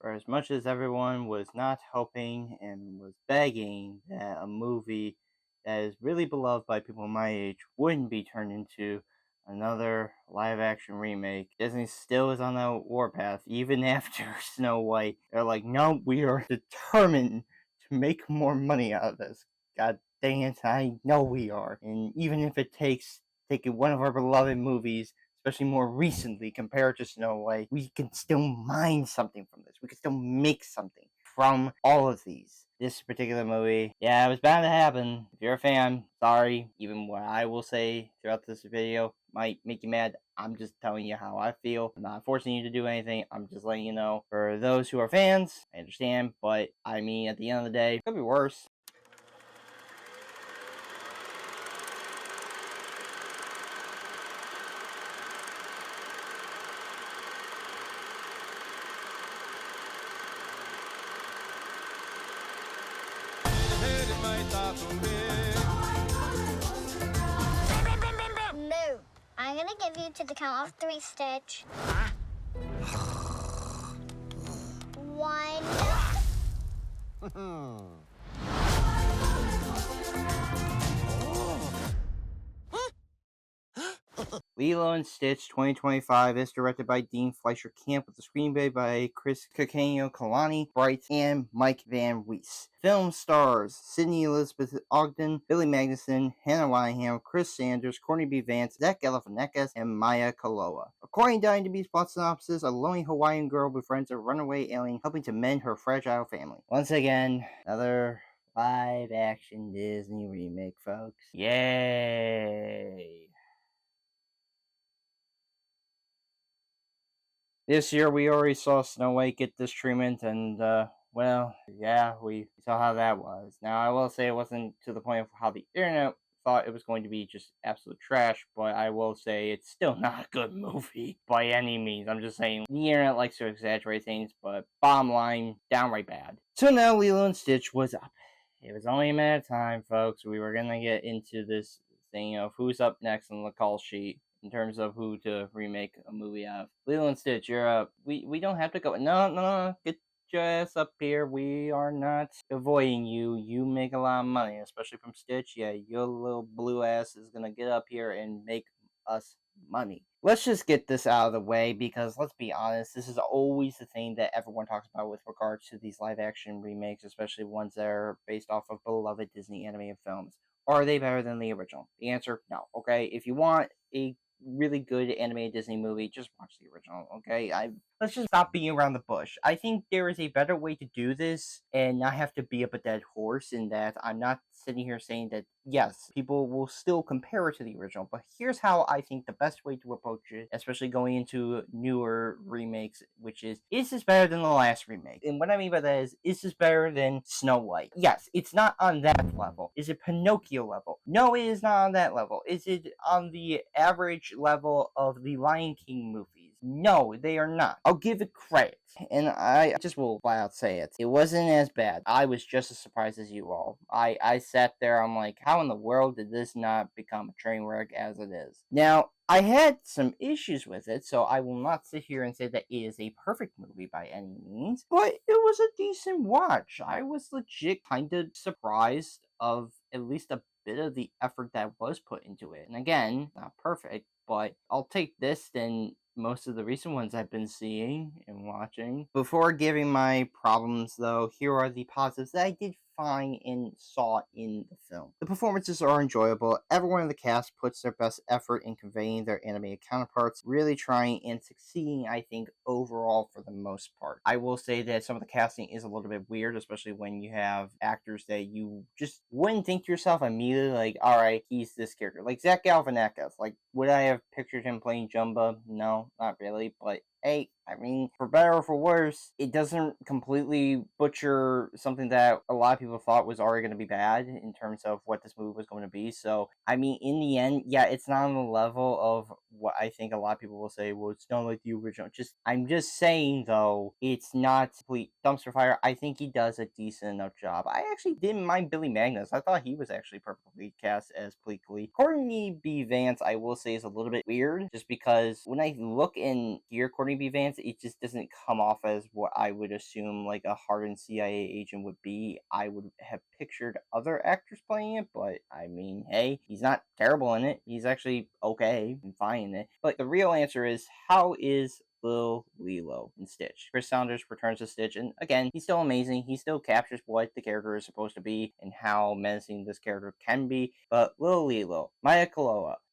For as much as everyone was not hoping and was begging that a movie that is really beloved by people my age wouldn't be turned into another live action remake, Disney still is on the warpath even after Snow White. They're like, no, we are determined to make more money out of this. God dang it, I know we are. And even if it takes taking one of our beloved movies, especially more recently compared to Snow White, we can still mine something from this. We can still make something from all of these. This particular movie, yeah, it was bound to happen. If you're a fan, sorry. Even what I will say throughout this video might make you mad. I'm just telling you how I feel. I'm not forcing you to do anything. I'm just letting you know. For those who are fans, I understand. But, I mean, at the end of the day, it could be worse. No, I'm gonna give you to the count of 3, Stitch. 1. Lilo and Stitch 2025 is directed by Dean Fleischer Camp with a screenplay by Kekaniokalani, Bright, and Mike Van Waes. Film stars Sydney Elizabeth Ogden, Billy Magnussen, Hannah Waddingham, Chris Sanders, Courtney B. Vance, Galifianakis, and Maia Kealoha. According to IMDb's plot synopsis, a lonely Hawaiian girl befriends a runaway alien helping to mend her fragile family. Once again, another live action Disney remake, folks. Yay! This year we already saw Snow White get this treatment, and well, yeah, we saw how that was. Now I will say it wasn't to the point of how the internet thought it was going to be just absolute trash, but I will say it's still not a good movie by any means. I'm just saying the internet likes to exaggerate things, but bottom line, downright bad. So now Lilo and Stitch was up. It was only a matter of time, folks. We were gonna get into this thing of who's up next on the call sheet in terms of who to remake a movie of. Lilo and Stitch, you're up. We don't have to go. No. Get your ass up here. We are not avoiding you. You make a lot of money, especially from Stitch. Yeah, your little blue ass is gonna get up here and make us money. Let's just get this out of the way because let's be honest, this is always the thing that everyone talks about with regards to these live action remakes, especially ones that are based off of beloved Disney animated films. Are they better than the original? The answer, no. Okay, if you want a really good animated Disney movie, just watch the original, okay? Let's just stop beating around the bush. I think there is a better way to do this and not have to beat up a dead horse in that I'm not sitting here saying that, yes, people will still compare it to the original, but here's how I think the best way to approach it, especially going into newer remakes, which is this better than the last remake? And what I mean by that is this better than Snow White? Yes, it's not on that level. Is it Pinocchio level? No, it is not on that level. Is it on the average level of the Lion King movies? No, they are not. I'll give it credit. And I just will flat out say it. It wasn't as bad. I was just as surprised as you all. I sat there, I'm like, how in the world did this not become a train wreck as it is? Now, I had some issues with it, so I will not sit here and say that it is a perfect movie by any means, but it was a decent watch. I was legit kind of surprised of at least a bit of the effort that was put into it. And again, not perfect, but I'll take this than most of the recent ones I've been seeing and watching. Before giving my problems, though, here are the positives that I did find and saw in the film. The performances are enjoyable. Everyone in the cast puts their best effort in conveying their animated counterparts, really trying and succeeding, I think, overall for the most part. I will say that some of the casting is a little bit weird, especially when you have actors that you just wouldn't think to yourself immediately, like, alright, he's this character. Like Zach Galifianakis. Like, would I have pictured him playing Jumba? No, not really, but hey, I mean, for better or for worse, it doesn't completely butcher something that a lot of people thought was already going to be bad in terms of what this movie was going to be. So, I mean, in the end, yeah, it's not on the level of what I think a lot of people will say, well, it's not like the original. I'm just saying, though, it's not complete dumpster fire. I think he does a decent enough job. I actually didn't mind Billy Magnus. I thought he was actually perfectly cast as Pleakley. Courtney B. Vance, I will say, is a little bit weird, just because when I look and hear Courtney Barnaby Vance, it just doesn't come off as what I would assume like a hardened CIA agent would be. I would have pictured other actors playing it, but I mean, hey, he's not terrible in it. He's actually okay and fine in it. But the real answer is, how is Lilo and Stitch? Chris Saunders returns to Stitch, and again, he's still amazing. He still captures what the character is supposed to be and how menacing this character can be. But Lilo, Maia,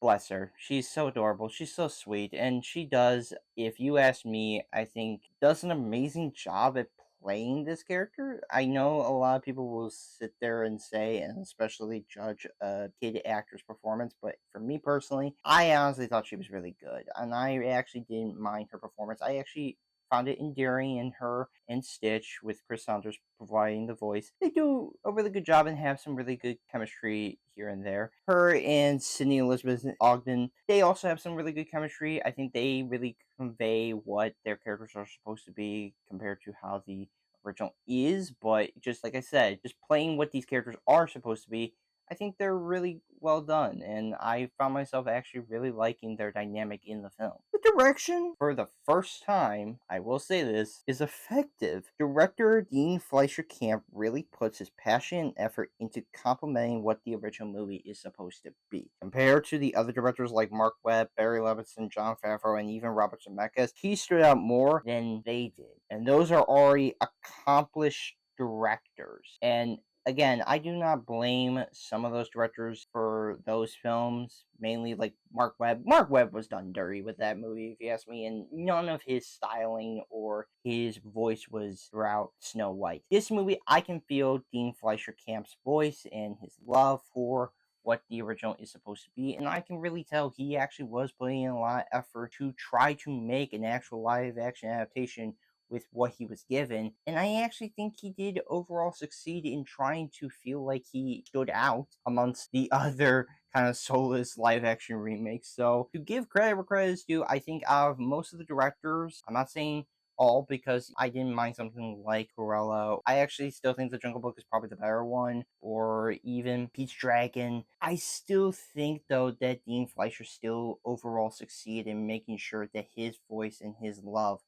bless her, she's so adorable. She's so sweet, and she does, if you ask me, I think does an amazing job at playing this character. I know a lot of people will sit there and say, and especially judge a kid actor's performance, but for me personally, I honestly thought she was really good, and I actually didn't mind her performance. I actually found it endearing in her and Stitch, with Chris Saunders providing the voice. They do a really good job and have some really good chemistry here and there. Her and Sydney Elizabeth Ogden, they also have some really good chemistry. I think they really convey what their characters are supposed to be compared to how the original is. But just like I said, just playing what these characters are supposed to be, I think they're really well done, and I found myself actually really liking their dynamic in the film. The direction, for the first time, I will say this, is effective. Director Dean Fleischer Camp really puts his passion and effort into complementing what the original movie is supposed to be. Compared to the other directors like Mark Webb, Barry Levinson, Jon Favreau, and even Robert Zemeckis, he stood out more than they did. And those are already accomplished directors. And again, I do not blame some of those directors for those films, mainly like Mark Webb. Mark Webb was done dirty with that movie, if you ask me, and none of his styling or his voice was throughout Snow White. This movie, I can feel Dean Fleischer Camp's voice and his love for what the original is supposed to be, and I can really tell he actually was putting in a lot of effort to try to make an actual live action adaptation with what he was given. And I actually think he did overall succeed in trying to feel like he stood out amongst the other kind of soulless live action remakes. So to give credit where credit is due, I think out of most of the directors, I'm not saying all, because I didn't mind something like Cruella. I actually still think The Jungle Book is probably the better one, or even Pete's Dragon. I still think, though, that Dean Fleischer still overall succeeded in making sure that his voice and his love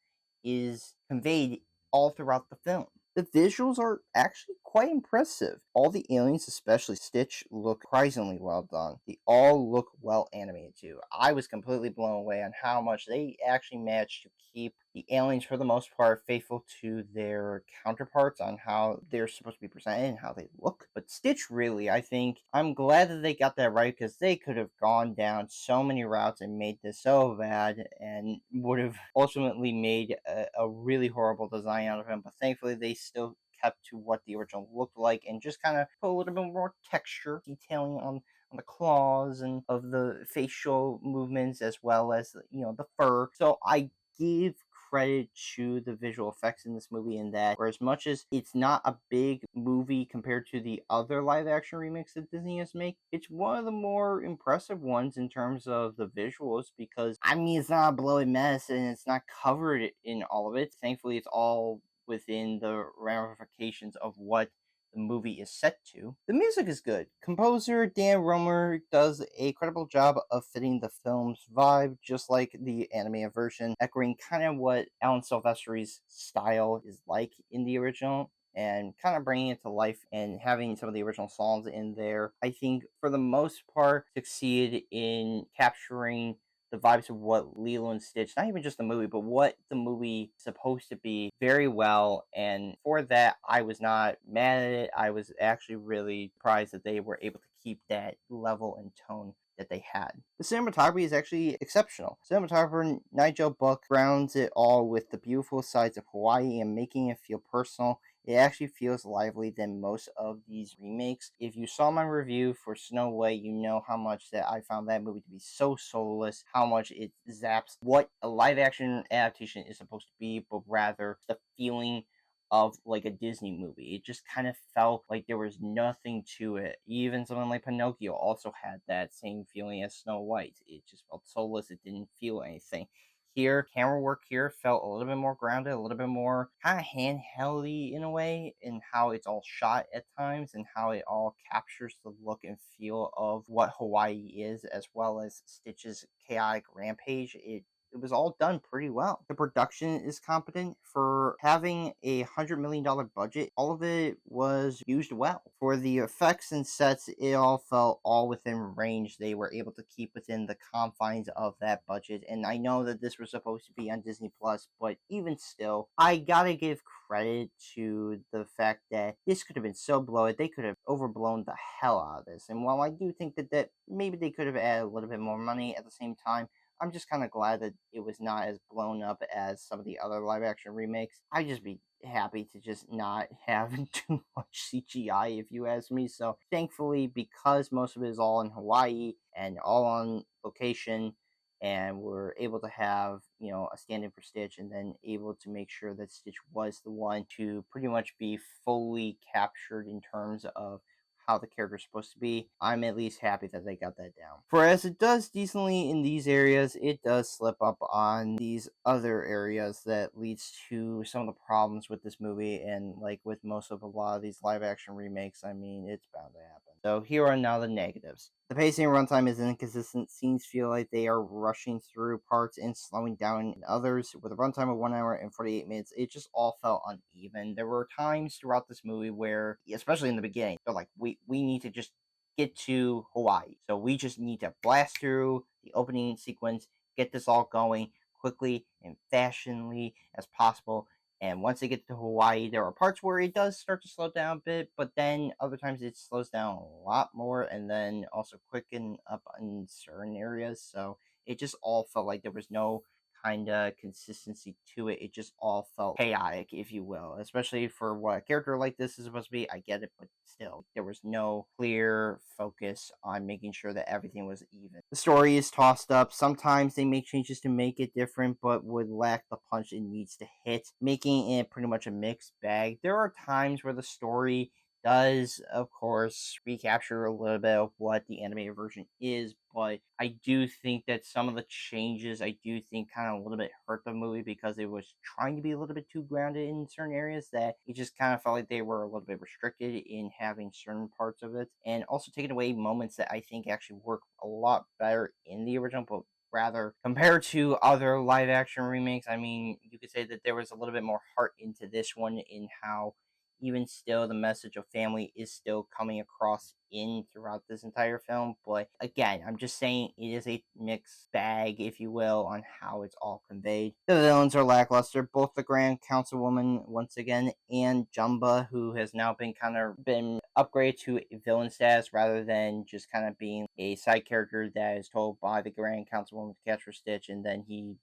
is conveyed all throughout the film. The visuals are actually quite impressive. All the aliens, especially Stitch, look surprisingly well done. They all look well animated too. I was completely blown away on how much they actually managed to keep the aliens, for the most part, faithful to their counterparts on how they're supposed to be presented and how they look. But Stitch, really, I think, I'm glad that they got that right, because they could have gone down so many routes and made this so bad and would have ultimately made a really horrible design out of him. But thankfully, they still kept to what the original looked like and just kind of put a little bit more texture detailing on the claws and of the facial movements, as well as the fur. So I give credit to the visual effects in this movie, in that, for as much as it's not a big movie compared to the other live action remakes that Disney has made, it's one of the more impressive ones in terms of the visuals, because I mean, it's not a blowy mess and it's not covered in all of it. Thankfully, it's all within the ramifications of what the movie is set to. The music is good. Composer Dan Romer does a credible job of fitting the film's vibe, just like the animated version, echoing kind of what Alan Silvestri's style is like in the original, and kind of bringing it to life and having some of the original songs in there. I think for the most part succeed in capturing the vibes of what Lilo and Stitch, not even just the movie, but what the movie is supposed to be, very well. And for that, I was not mad at it. I was actually really surprised that they were able to keep that level and tone that they had. The cinematography is actually exceptional. Cinematographer Nigel Buck grounds it all with the beautiful sides of Hawaii and making it feel personal. It actually feels lively than most of these remakes. If you saw my review for Snow White, you know how much that I found that movie to be so soulless, how much it zaps what a live action adaptation is supposed to be, but rather the feeling of like a Disney movie. It just kind of felt like there was nothing to it. Even something like Pinocchio also had that same feeling as Snow White. It just felt soulless. It didn't feel anything. Here, camera work here felt a little bit more grounded, a little bit more kind of handheldy in a way, in how it's all shot at times and how it all captures the look and feel of what Hawaii is, as well as Stitch's chaotic rampage. It it was all done pretty well. The production is competent for having $100 million budget. All of it was used well. For the effects and sets, it all felt all within range. They were able to keep within the confines of that budget. And I know that this was supposed to be on Disney Plus, but even still, I gotta give credit to the fact that this could have been so bloated. They could have overblown the hell out of this. And while I do think that maybe they could have added a little bit more money at the same time, I'm just kind of glad that it was not as blown up as some of the other live action remakes. I'd just be happy to just not have too much CGI, if you ask me. So thankfully, because most of it is all in Hawaii and all on location, and we're able to have a stand-in for Stitch, and then able to make sure that Stitch was the one to pretty much be fully captured in terms of how the character's supposed to be. I'm at least happy that they got that down. For as it does decently in these areas, it does slip up on these other areas that leads to some of the problems with this movie, and like with most of a lot of these live action remakes, I mean, it's bound to happen. So here are now the negatives. The pacing and runtime is inconsistent. Scenes feel like they are rushing through parts and slowing down in others. With a runtime of 1 hour and 48 minutes, it just all felt uneven. There were times throughout this movie where, especially in the beginning, they're like, we need to just get to Hawaii. So we just need to blast through the opening sequence, get this all going quickly and fashionably as possible. And once they get to Hawaii, there are parts where it does start to slow down a bit, but then other times it slows down a lot more and then also quicken up in certain areas. So it just all felt like there was no kind of consistency to it. It just all felt chaotic, if you will, especially for what a character like this is supposed to be. I get it, but still, there was no clear focus on making sure that everything was even. The story is tossed up. Sometimes they make changes to make it different, but would lack the punch it needs to hit, making it pretty much a mixed bag. There are times where the story does, of course, recapture a little bit of what the animated version is, but I do think that some of the changes, I do think, kind of a little bit hurt the movie because it was trying to be a little bit too grounded in certain areas that it just kind of felt like they were a little bit restricted in having certain parts of it, and also taking away moments that I think actually work a lot better in the original, but rather compared to other live action remakes, I mean, you could say that there was a little bit more heart into this one in how even still the message of family is still coming across in throughout this entire film. But again, I'm just saying it is a mixed bag, if you will, on how it's all conveyed. The villains are lackluster. Both the Grand Councilwoman once again and Jumba, who has now been upgraded to villain status rather than just kind of being a side character that is told by the Grand Councilwoman to catch her Stitch, and then he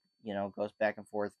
goes back and forth,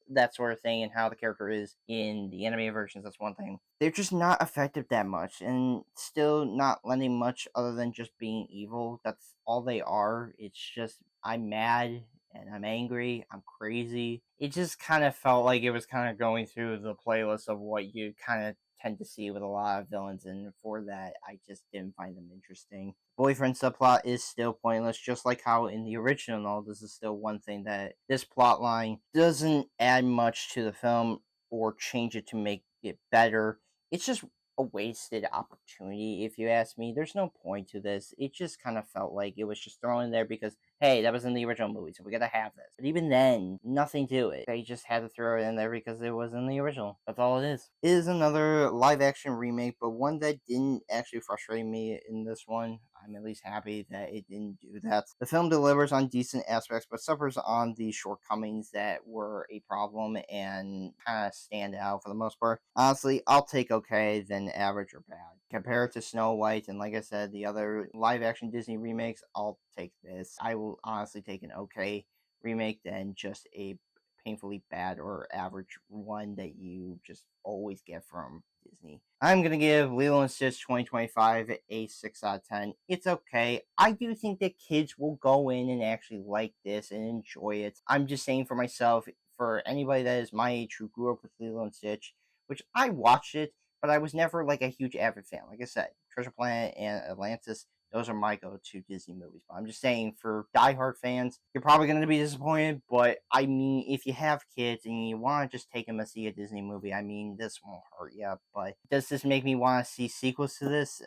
that sort of thing, and how the character is in the animated versions. That's one thing. They're just not effective that much, and still not lending much other than just being evil. That's all they are. It's just, I'm mad and I'm angry, I'm crazy. It just kind of felt like it was kind of going through the playlist of what you kind of tend to see with a lot of villains, and for that, I just didn't find them interesting. Boyfriend subplot is still pointless, just like how in the original, this is still one thing that this plot line doesn't add much to the film or change it to make it better. It's just a wasted opportunity, if you ask me. There's no point to this. It just kind of felt like it was just thrown in there because, hey, that was in the original movie, so we gotta have this. But even then, nothing to it. They just had to throw it in there because it was in the original. That's all it is. It is another live action remake, but one that didn't actually frustrate me in this one. I'm at least happy that it didn't do that. The film delivers on decent aspects, but suffers on the shortcomings that were a problem and kind of stand out for the most part. Honestly, I'll take okay than average or bad. Compared to Snow White and, like I said, the other live action Disney remakes, I'll take this. I will honestly take an okay remake than just a painfully bad or average one that you just always get from Disney. I'm going to give Lilo and Stitch 2025 a 6 out of 10. It's okay. I do think that kids will go in and actually like this and enjoy it. I'm just saying for myself, for anybody that is my age who grew up with Lilo and Stitch, which I watched it, but I was never like a huge avid fan. Like I said, Treasure Planet and Atlantis, those are my go-to Disney movies. But I'm just saying, for diehard fans, you're probably going to be disappointed. But I mean, if you have kids and you want to just take them to see a Disney movie, I mean, this won't hurt you. But does this make me want to see sequels to this?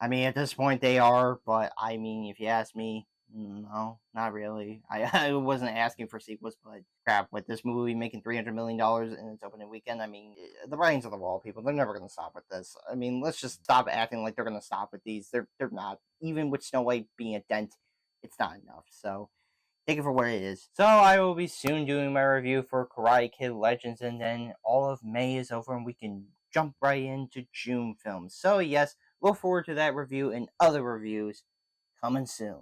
I mean, at this point, they are. But I mean, if you ask me, No, not really. I wasn't asking for sequels, but crap, with this movie making $300 million in its opening weekend, I mean, the writing's on the wall, people. They're never gonna stop with this. I mean, let's just stop acting like they're gonna stop with these. They're not. Even with Snow White being a dent, it's not enough. So take it for what it is. So I will be soon doing my review for Karate Kid Legends, and then all of May is over, and we can jump right into June films. So yes, look forward to that review and other reviews coming soon.